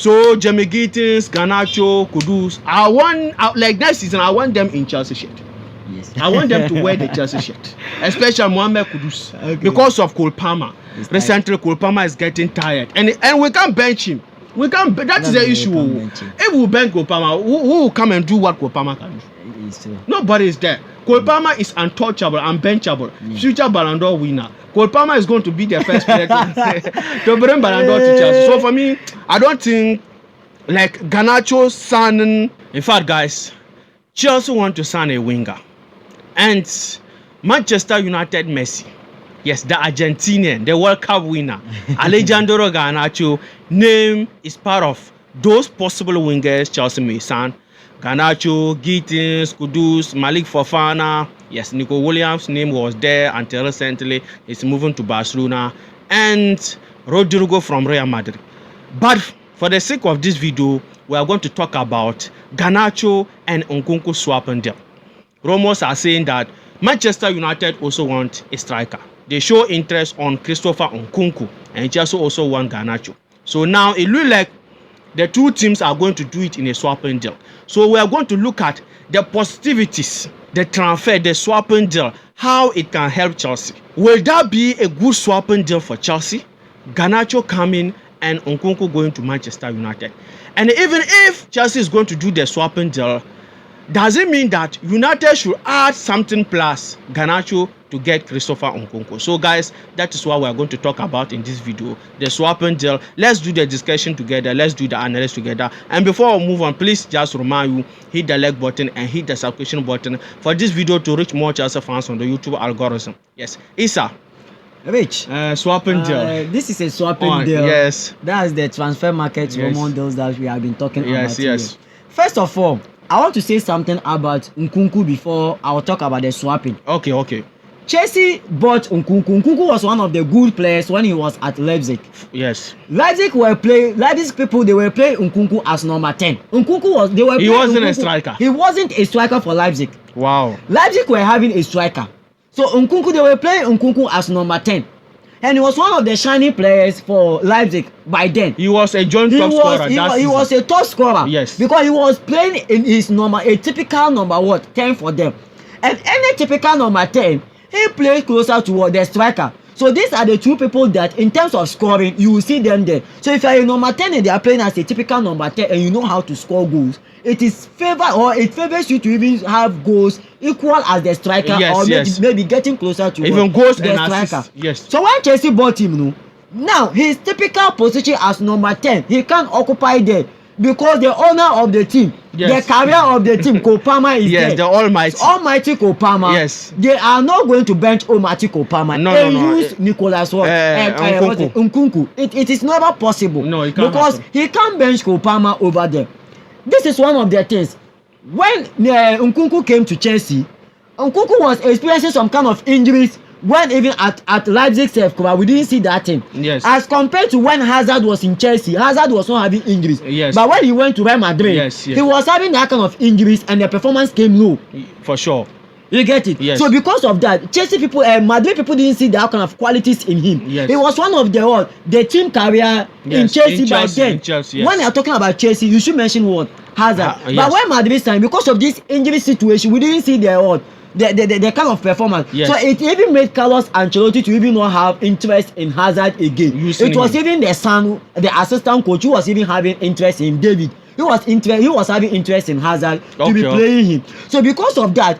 So Jamie Gittins, Garnacho, Kudus, like next season I want them in Chelsea shirt. Yes. I want them to wear the Chelsea shirt, especially Mohamed Kudus, because of Cole Palmer. Recently, Cole Palmer is getting tired, and we can't bench him. We can't. That is the issue. If we bench Cole Palmer, who will come and do what Cole Palmer can do? Nobody is there. Cole Palmer is untouchable, unbenchable, future Ballon d'Or winner. Cole Palmer is going to be the first player to bring Ballon d'Or to Chelsea. So for me, I don't think like Garnacho signing. In fact, guys, Chelsea want to sign a winger, and Manchester United Messi, yes, the Argentinian, the World Cup winner, Alejandro Garnacho, name is part of those possible wingers Chelsea may sign. Garnacho, Gittins, Kudus, Malik Fofana. Yes, Nico Williams' name was there until recently. He's moving to Barcelona. And Rodrigo from Real Madrid. But for the sake of this video, we are going to talk about Garnacho and Nkunku swapping deal. Rumors are saying that Manchester United also want a striker. They show interest on Christopher Nkunku, and Chelsea also want Garnacho. So now it looks like the two teams are going to do it in a swapping deal. So we are going to look at the positivities, the transfer, the swapping deal, how it can help Chelsea. Will that be a good swapping deal for Chelsea? Garnacho coming and Nkunku going to Manchester United. And even if Chelsea is going to do the swapping deal, does it mean that United should add something plus Garnacho to get Christopher Nkunku? So guys, that is what we are going to talk about in this video, the swapping deal. Let's do the discussion together, let's do the analysis together. And before we move on, please just remind you, hit the like button and hit the subscription button for this video to reach more Chelsea fans on the YouTube algorithm. Yes, Issa, Rich, swapping deal. This is a swapping deal. Yes, that's the transfer market Roman deals that we have been talking about. Yes. First of all, I want to say something about Nkunku before I will talk about the swapping. Okay. Chelsea bought Nkunku. Nkunku was one of the good players when he was at Leipzig. Yes. Leipzig people, they were playing Nkunku as number 10. He wasn't a striker. He wasn't a striker for Leipzig. Wow. Leipzig were having a striker. So Nkunku, they were playing Nkunku as number 10. And he was one of the shining players for Leipzig by then. He was a joint top scorer. He was a top scorer. Yes. Because he was playing in his a typical number 10 for them. And any typical number 10, he plays closer to the striker. So these are the two people that in terms of scoring, you will see them there. So if you are a number 10 and they are playing as a typical number 10 and you know how to score goals, it favors you to even have goals equal as the striker, maybe getting closer to even goals the and striker. Assists. Yes. So when Chelsea bought him, now his typical position as number 10, he can't occupy there because the owner of the team, the career of the team, Cole Palmer is there. Yes, the almighty Cole Palmer. Yes. They are not going to bench almighty Cole Palmer. No. Use Nicolas Nkunku. It is never possible. No, it can't because he can't bench Cole Palmer over there. This is one of the things. When Nkunku came to Chelsea, Nkunku was experiencing some kind of injuries when even at Leipzig we didn't see that thing. Yes. As compared to when Hazard was in Chelsea, Hazard was not having injuries. Yes. But when he went to Real Madrid, he was having that kind of injuries and the performance came low. For sure. You get it? Yes. So because of that, Chelsea people, Madrid people didn't see that kind of qualities in him. Yes. He was one of the team career in Chelsea by then. When you are talking about Chelsea, you should mention what? Hazard. But when Madrid signed, because of this injury situation, we didn't see the kind of performance. Yes. So it even made Carlos Ancelotti to even not have interest in Hazard again. It was even the son, the assistant coach, who was even having interest in David. He was having interest in Hazard to be playing him. So because of that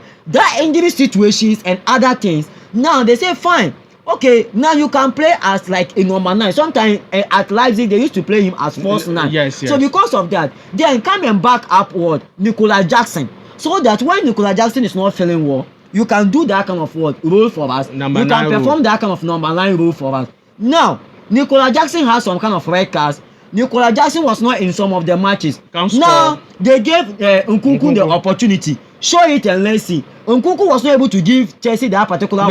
injury situations and other things, now they say fine. Okay, now you can play as like a number 9. Sometimes at Leipzig they used to play him as false 9. Yes. So because of that, then come and back upward Nicolas Jackson, so that when Nicolas Jackson is not feeling well, you can do that kind of role for us. You can perform that kind of number 9 role for us. Now, Nicolas Jackson has some kind of red cards. Nicolas Jackson was not in some of the matches. Now, they gave Nkunku the opportunity. Show it and let's see. Nkunku was not able to give Chelsea that particular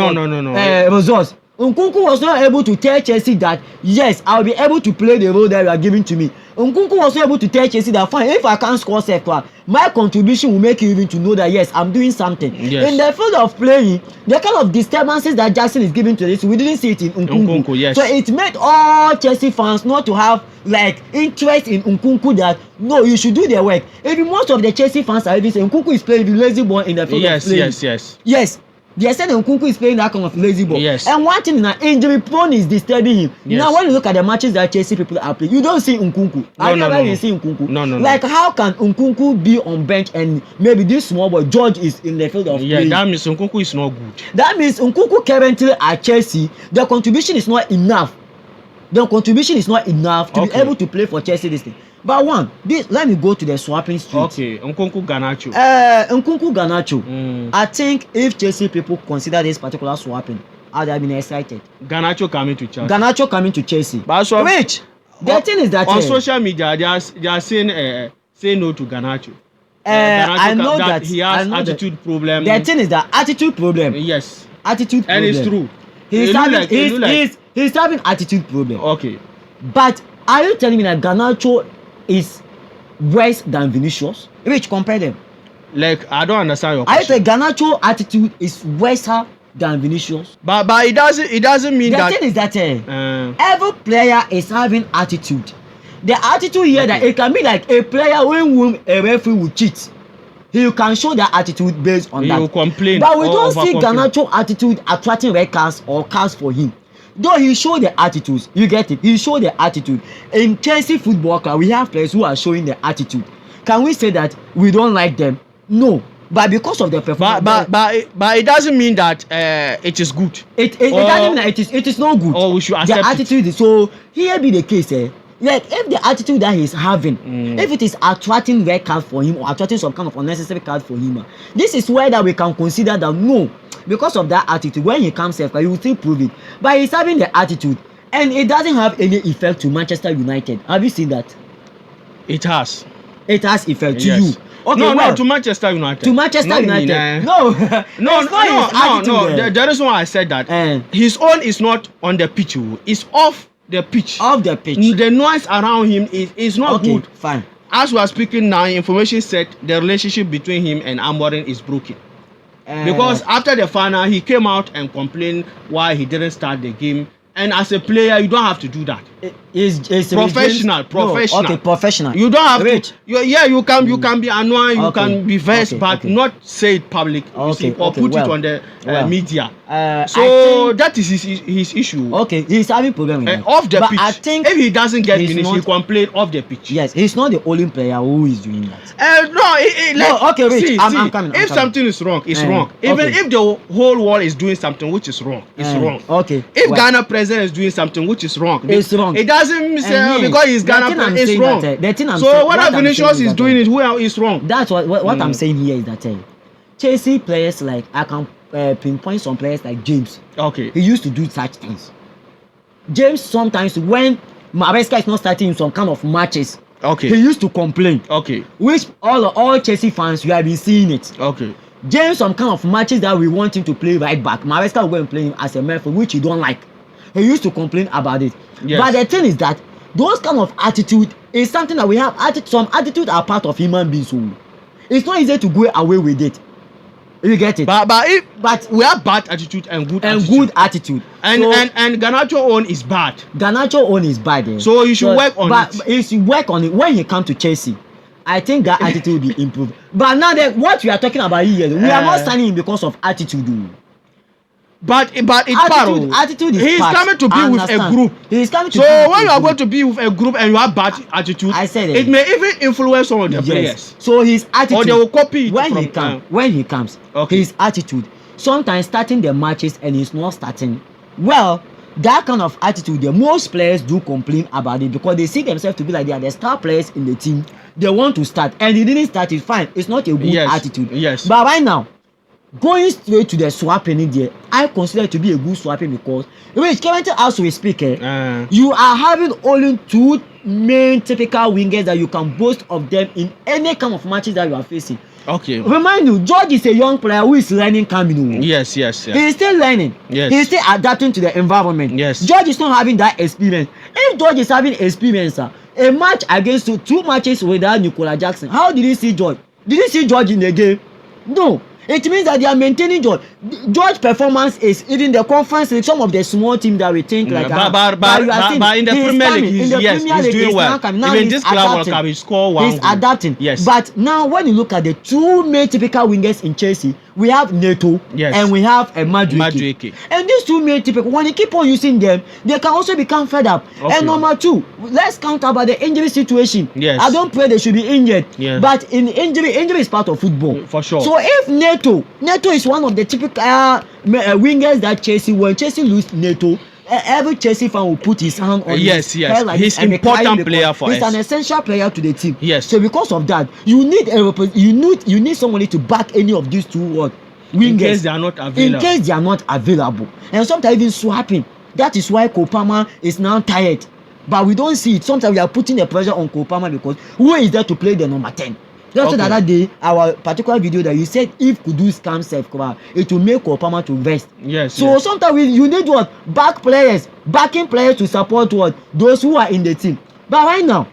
results. Nkunku was not able to tell Chelsea that, yes, I'll be able to play the role that you are giving to me. Nkunku was able to tell Chelsea that fine, if I can't score safe, my contribution will make you even to know that yes, I'm doing something. Yes. In the field of playing, the kind of disturbances that Jackson is giving to this, we didn't see it in Nkunku. Yes. So it made all Chelsea fans not to have like interest in Nkunku that no, you should do their work. Even most of the Chelsea fans are even saying Nkunku is playing the lazy ball in the field of playing. Yes. They said Nkunku is playing that kind of lazy ball. Yes. And one thing that injury prone is disturbing him. Yes. Now when you look at the matches that Chelsea people are playing, you don't see Nkunku. Have you ever seen Nkunku? No. Like how can Nkunku be on bench and maybe this small boy George is in the field of play? Yeah, that means Nkunku is not good. That means Nkunku currently at Chelsea, the contribution is not enough. The contribution is not enough to be able to play for Chelsea this thing. But let me go to the swapping street. Okay, Nkunku Garnacho. Nkunku Garnacho. I think if Chelsea people consider this particular swapping, I'd have been excited. Garnacho coming to Chelsea. Garnacho coming to Chelsea. But so, Rich, the thing is that on social media they are saying no to Garnacho. I know that he has attitude problem. The thing is that attitude problem. Yes. Attitude problem. And it's true. He's having attitude problem. Okay. But are you telling me that Garnacho is worse than Vinicius? Rich, compare them. Like, I don't understand your question. question. I think Garnacho attitude is worse than Vinicius. But it doesn't mean that. The thing is that every player is having attitude. The attitude here that it can be like a player when a referee will cheat. He can show that attitude based on that. He will complain. But we don't see Garnacho attitude attracting red cards or cards for him. Though he showed the attitudes, you get it. He showed the attitude. In Chelsea football club, we have players who are showing the attitude. Can we say that we don't like them? No, but because of their performance. But it doesn't mean that it is good. It doesn't mean that it is not good. Or we should accept the attitude. It. So here be the case. Like if the attitude that he's having, if it is attracting red card for him or attracting some kind of unnecessary card for him, this is where that we can consider that no, because of that attitude, when he comes here, he will still prove it. But he's having the attitude, and it doesn't have any effect to Manchester United. Have you seen that? It has. It has effect to yes. you. Okay, no, to Manchester United. To Manchester United. No. The reason why I said that his own is not on the pitch. It's off the pitch. Off the pitch. The noise around him is not good. Fine. As we are speaking now, information said the relationship between him and Amorim is broken. Because after the final, he came out and complained why he didn't start the game. And as a player, you don't have to do that. It's professional. No, okay, professional. You don't have to. You can be annoying, you can be vexed, but not say it public. Or put it on the media. So that is his issue. Okay, he's having problem with off the but pitch. I think if he doesn't get finished, he complain off the pitch. Yes, he's not the only player who is doing that. Okay, Rich, I'm coming. If something is wrong, it's wrong. Even if the whole world is doing something which is wrong, it's wrong. Okay. If Ghana president is doing something which is wrong, it's wrong. It doesn't say because he's Ghana president, it's wrong. So what Vinicius is doing is wrong. That's what I'm saying here is that Chelsea players like I can pinpoint some players like James. Okay. He used to do such things. James sometimes when Maresca is not starting in some kind of matches. Okay. He used to complain. Okay. Which all Chelsea fans you have been seeing it. Okay. James some kind of matches that we want him to play right back. Maresca will go and play him as a midfielder, which he don't like. He used to complain about it. Yes. But the thing is that those kind of attitude is something that we have. Some attitude are part of human beings. So it's not easy to go away with it. You get it? But we have bad attitude and good attitude. And Garnacho own is bad. Garnacho own is bad. So you should work on it. But he should work on it when he come to Chelsea. I think that attitude will be improved. But now that what we are talking about here, we are not signing him because of attitude. But it's attitude is he's part. coming to be with a group. He's coming to so when you are going to be with a group and you have bad attitude, I said it may even influence some of the players. So his attitude, or they will copy it when he comes, his attitude. Sometimes starting the matches and he's not starting. Well, that kind of attitude, most players do complain about it because they see themselves to be like they are the star players in the team. They want to start and he didn't start. It's fine. It's not a good attitude. Yes. But right now, going straight to the swapping in there, I consider it to be a good swapping because currently as we speak, you are having only two main typical wingers that you can boast of them in any kind of matches that you are facing. Okay. Remind you, George is a young player who is learning coming. Yes. He is still learning. Yes. He is still adapting to the environment. Yes. George is not having that experience. If George is having experience, a match against two matches without Nicola Jackson. How did you see George? Did you see George in the game? No. It means that they are maintaining George. George's performance is even the conference league. Some of the small teams that we think like but in the Premier League, he's doing well. Even this Club World Cup, he scored one. He's adapting. Yes. But now when you look at the two main typical wingers in Chelsea, we have Neto and we have Madueke. And these two main typical, when you keep on using them, they can also become fed up. Okay. And number two, let's count about the injury situation. Yes. I don't pray they should be injured. Yes. But in injury is part of football. For sure. So if Neto is one of the typical wingers that Chelsea, when Chelsea lose Neto, every Chelsea fan will put his hand on his head like he's an important player for us. He's an essential player to the team. Yes. So because of that, you need somebody to back any of these two wingers. In case they are not available. In case they are not available. And sometimes even swapping. That is why Kopama is now tired. But we don't see it. Sometimes we are putting the pressure on Kopama because who is there to play the number 10? Just the other day, our particular video that you said if Kudus comes safe, it will make Kopama to rest. Yes. So sometimes you need what? Backing players to support what? Those who are in the team. But right now,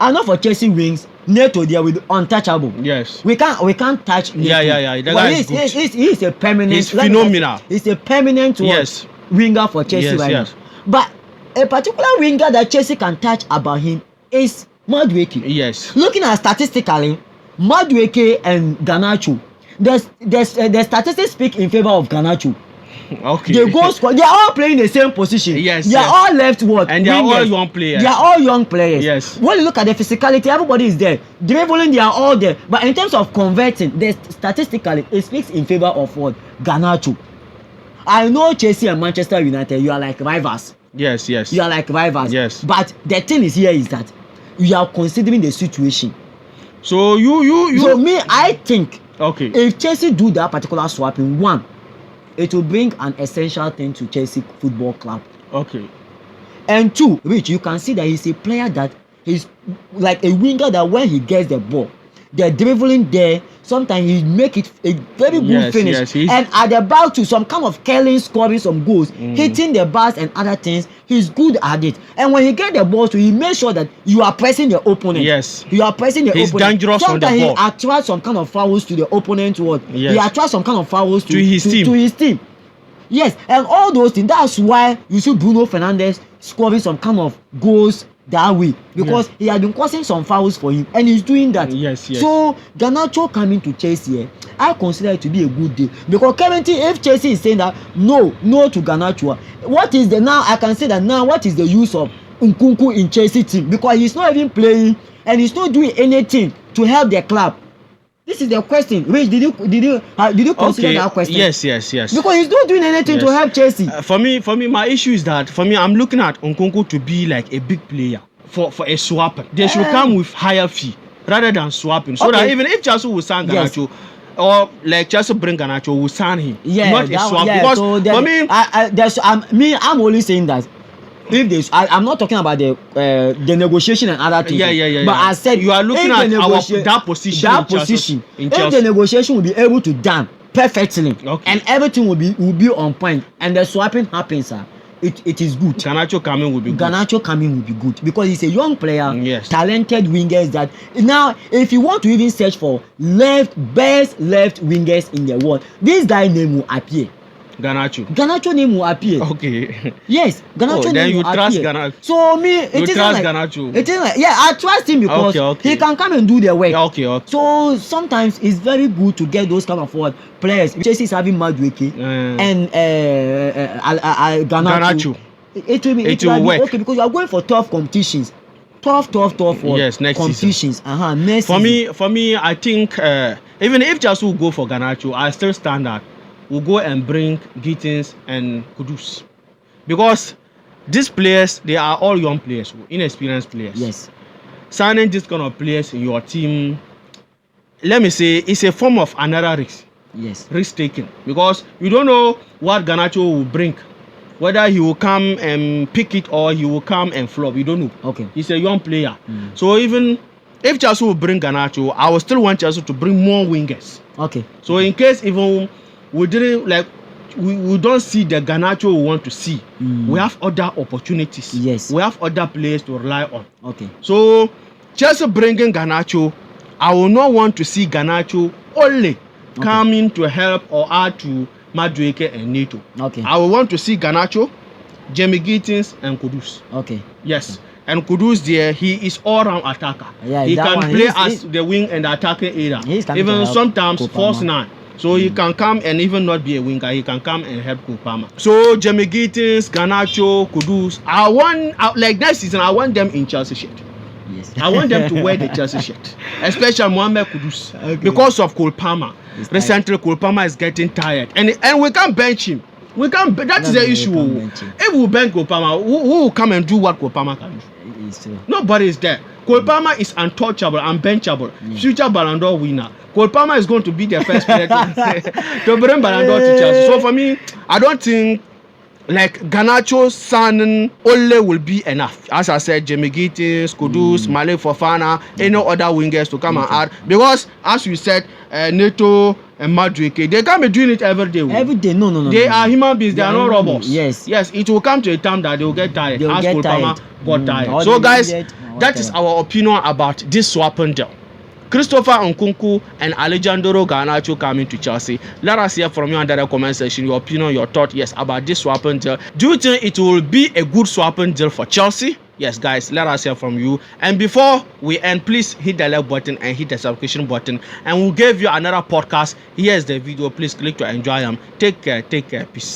I know for Chelsea wings, Neto there will be untouchable. Yes. We can't touch Neto. Yeah. That guy is good. He's a permanent. He's phenomenal. He's a permanent winger for Chelsea right now. But a particular winger that Chelsea can touch about him is Madueke. Yes. Looking at statistically, Madueke and Garnacho, the statistics speak in favor of Garnacho. Okay. They are all playing the same position. Yes. They are all left ward. And they are all young players. They are all young players. Yes. When you look at the physicality, everybody is there. Dribbling, they are all there. But in terms of converting, statistically, it speaks in favor of what? Garnacho. I know Chelsea and Manchester United, you are like rivals. Yes. You are like rivals. Yes. But the thing is here is that you are considering the situation. So you. So me, I think. Okay. If Chelsea do that particular swapping, one, it will bring an essential thing to Chelsea Football Club. Okay. And two, Rich, you can see that he's a player that he's like a winger that when he gets the ball, the dribbling there, sometimes he make it a very good finish. Yes, and at the back to some kind of curling, scoring some goals, hitting the bars and other things, he's good at it. And when he get the ball, so he makes sure that you are pressing the opponent. Yes. You are pressing the opponent. He's dangerous on the ball. Sometimes he attracts some kind of fouls to the opponent. Yes. He attracts some kind of fouls to his team. Yes, and all those things. That's why you see Bruno Fernandes scoring some kind of goals that way, because he has been causing some fouls for him and he's doing that. Yes. So Garnacho coming to Chelsea, I consider it to be a good deal, because currently if Chelsea is saying that no to Garnacho, what is the use of Nkunku in Chelsea team, because he's not even playing and he's not doing anything to help the club. This is the question. Rich, did you consider that question? Yes. Because he's not doing anything to help Chelsea. For me, my issue is that I'm looking at Nkunku to be like a big player for a swap. They should come with higher fee rather than swapping, so that even if Chelsea will sign Garnacho, or like Chelsea bring Garnacho, will sign him. Not a swap. Because so for me, I'm only saying that. If this, I'm not talking about the negotiation and other things. Yeah. But I said you are looking at that position. If the negotiation will be able to done perfectly, and everything will be on point, and the swapping happens, it is good. Garnacho coming will be good because he's a young player, talented wingers. That now, if you want to even search for best left wingers in the world, this guy name will appear. Garnacho name will appear. Okay. Yes, Garnacho name will appear. Then you trust Garnacho. So me, it is like Garnacho. It is like, I trust him because he can come and do the work. Okay. So sometimes it's very good to get those kind of players. Chelsea is having Madueke and Garnacho. It will work. Okay, because you are going for tough competitions. Tough next competitions. For me, I think even if Chelsea will go for Garnacho, I still stand that we'll go and bring Gittins and Kudus, because these players, they are all young players, inexperienced players. Yes. Signing this kind of players in your team, let me say, it's a form of another risk. Yes. Risk taking, because you don't know what Garnacho will bring, whether he will come and pick it or he will come and flop. You don't know. Okay. He's a young player. So even if Chelsea will bring Garnacho, I will still want Chelsea to bring more wingers. Okay. So in case even we didn't we don't see the Garnacho we want to see. We have other opportunities. Yes. We have other players to rely on. Okay. So Chelsea bringing Garnacho, I will not want to see Garnacho only coming to help or add to Madueke and Neto. Okay. I will want to see Garnacho, Jamie Gittins, and Kudus. Okay. Yes. And Kudus there, he is all-round attacker. Yeah, he can play he's the wing and the attacking area. Even sometimes false nine. So he can come and even not be a winger. He can come and help Kupama. So Jamie Gittins, Garnacho, Kudus. Like next season, I want them in Chelsea shirt. Yes. I want them to wear the Chelsea shirt, especially Mohamed Kudus, because of Cole Palmer. Recently, Cole Palmer is getting tired, and we can't bench him. We can't. That is the issue. If we bench Cole Palmer, who will come and do what Cole Palmer can do? Nobody is there. Cole Palmer is untouchable, unbenchable, future Ballon d'Or winner. Cole Palmer is going to be the first player to bring Ballon d'Or to Chelsea. So for me, I don't think like Garnacho, Sanen, Ole will be enough. As I said, Jamie Gittins, Kudus, Malik Fofana, any other wingers to come and add. Because as we said, Neto and Madueke, they can't be doing it every day. Every day, no. They are human beings, they are not robots. Yes. Yes, it will come to a time that they will get tired. They will get tired. Got tired. So guys, that is our opinion about this swapping deal. Christopher Nkunku and Alejandro Garnacho coming to Chelsea. Let us hear from you under the comment section your opinion, your thought, yes, about this swapping deal. Do you think it will be a good swapping deal for Chelsea? Yes, guys, let us hear from you. And before we end, please hit the like button and hit the subscription button. And we'll give you another podcast. Here's the video. Please click to enjoy them. Take care. Peace.